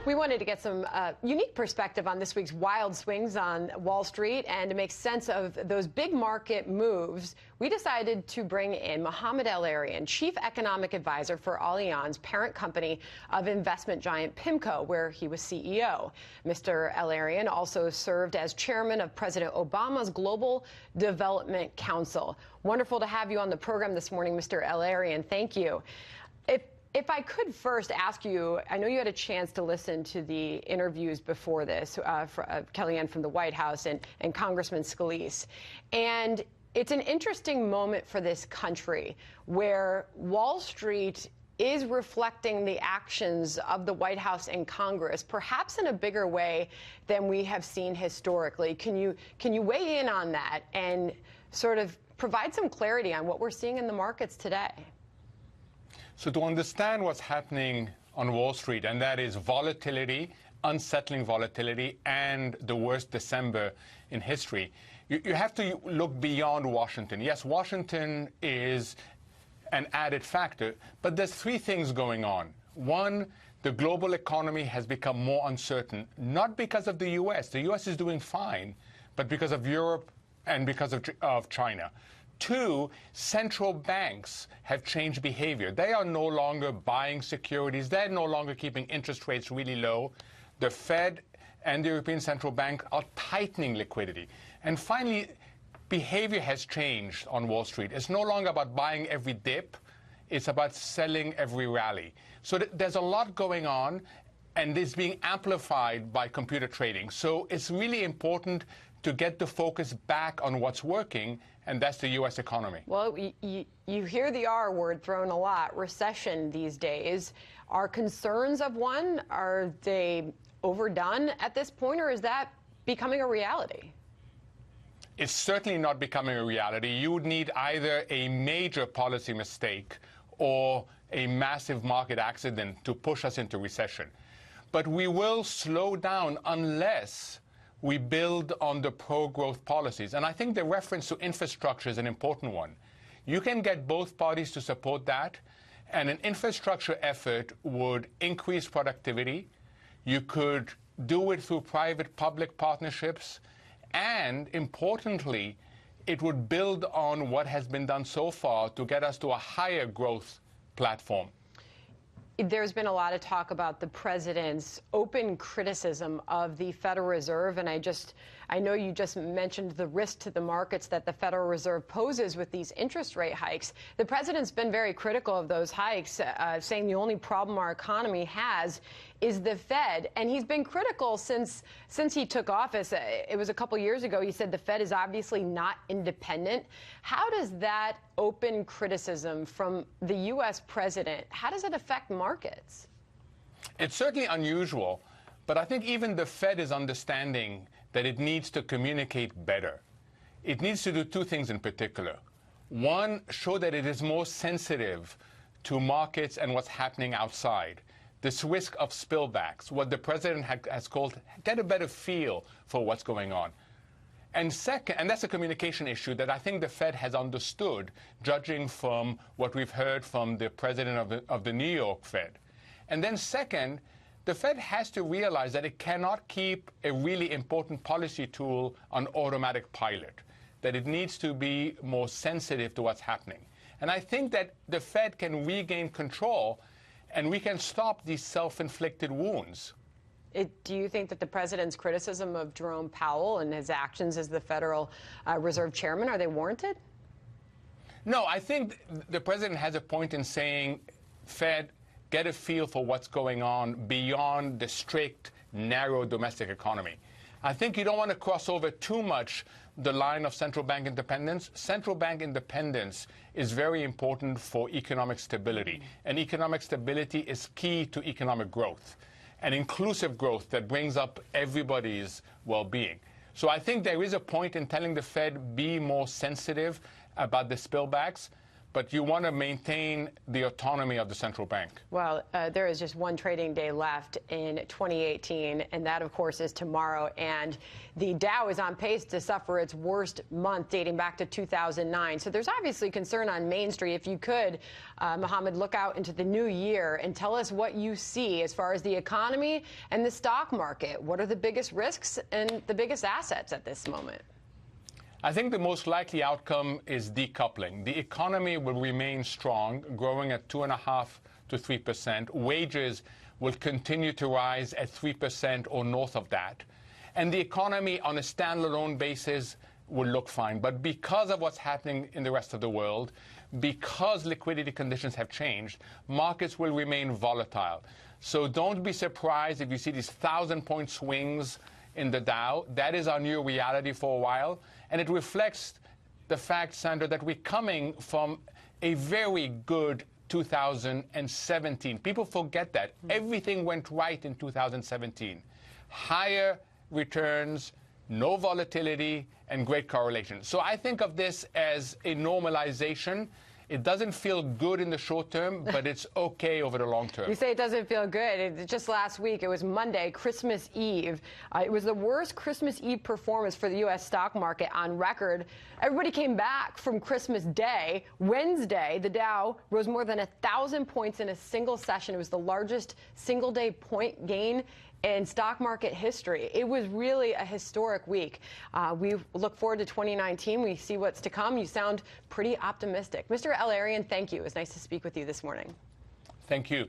We wanted to get some unique perspective on this week's wild swings on Wall Street, and to make sense of those big market moves, we decided to bring in Mohamed El-Erian, Chief Economic Advisor for Allianz, parent company of investment giant PIMCO, where he was CEO. Mr. El-Erian also served as chairman of President Obama's Global Development Council. Wonderful to have you on the program this morning, Mr. El-Erian. Thank you. If I could first ask you, I know you had a chance to listen to the interviews before this, Kellyanne from the White House and Congressman Scalise. And it's an interesting moment for this country where Wall Street is reflecting the actions of the White House and Congress, perhaps in a bigger way than we have seen historically. Can you weigh in on that and sort of provide some clarity on what we're seeing in the markets today? So to understand what's happening on Wall Street, and that is volatility, unsettling volatility, and the worst December in history, you have to look beyond Washington. Yes, Washington is an added factor, but there's three things going on. One, the global economy has become more uncertain, not because of the U.S. The U.S. is doing fine, but because of Europe and because of China. Two, central banks have changed behavior. They are no longer buying securities. They're no longer keeping interest rates really low. The Fed and the European Central Bank are tightening liquidity. And finally, behavior has changed on Wall Street. It's no longer about buying every dip. It's about selling every rally. So there's a lot going on, and it's being amplified by computer trading. So it's really important to get the focus back on what's working, and that's the U.S. economy. Well, you hear the R word thrown a lot, recession these days. Are concerns of one, are they overdone at this point, or is that becoming a reality? It's certainly not becoming a reality. You would need either a major policy mistake or a massive market accident to push us into recession. But we will slow down unless we build on the pro-growth policies. And I think the reference to infrastructure is an important one. You can get both parties to support that, and an infrastructure effort would increase productivity. You could do it through private-public partnerships, and importantly, it would build on what has been done so far to get us to a higher growth platform. There's been a lot of talk about the president's open criticism of the Federal Reserve, and I know you just mentioned the risk to the markets that the Federal Reserve poses with these interest rate hikes. The president's been very critical of those hikes, saying the only problem our economy has is the Fed, and he's been critical since he took office. It was a couple years ago. He said the Fed is obviously not independent. How does that open criticism from the U.S. president, how does it affect markets? It's certainly unusual, but I think even the Fed is understanding that it needs to communicate better. It needs to do two things in particular. One, show that it is more sensitive to markets and what's happening outside. This risk of spillbacks, what the president has called, get a better feel for what's going on. And second, and that's a communication issue that I think the Fed has understood, judging from what we've heard from the president of the New York Fed. And then second, the Fed has to realize that it cannot keep a really important policy tool on automatic pilot, that it needs to be more sensitive to what's happening. And I think that the Fed can regain control, and we can stop these self-inflicted wounds. Do you think that the president's criticism of Jerome Powell and his actions as the Federal Reserve Chairman, are they warranted? No, I think the president has a point in saying, Fed, get a feel for what's going on beyond the strict, narrow domestic economy. I think you don't want to cross over too much the line of central bank independence. Central bank independence is very important for economic stability, and economic stability is key to economic growth, and inclusive growth that brings up everybody's well-being. So I think there is a point in telling the Fed be more sensitive about the spillbacks, but you want to maintain the autonomy of the central bank. Well, there is just one trading day left in 2018, and that, of course, is tomorrow. And the Dow is on pace to suffer its worst month dating back to 2009. So there's obviously concern on Main Street. If you could, Mohammed, look out into the new year and tell us what you see as far as the economy and the stock market. What are the biggest risks and the biggest assets at this moment? I think the most likely outcome is decoupling. The economy will remain strong, growing at 2.5% to 3%. Wages will continue to rise at 3% or north of that. And the economy on a standalone basis will look fine. But because of what's happening in the rest of the world, because liquidity conditions have changed, markets will remain volatile. So don't be surprised if you see these 1,000-point swings in the Dow. That is our new reality for a while. And it reflects the fact, Sandra, that we're coming from a very good 2017. People forget that. Everything went right in 2017. Higher returns, no volatility, and great correlation. So I think of this as a normalization. It doesn't feel good in the short term, but it's okay over the long term. You say it doesn't feel good. Just last week, it was Monday, Christmas Eve. It was the worst Christmas Eve performance for the U.S. stock market on record. Everybody came back from Christmas Day. Wednesday, the Dow rose more than 1,000 points in a single session. It was the largest single-day point gain in stock market history. It was really a historic week. We look forward to 2019. We see what's to come. You sound pretty optimistic. Mr. El-Erian, thank you. It was nice to speak with you this morning. Thank you.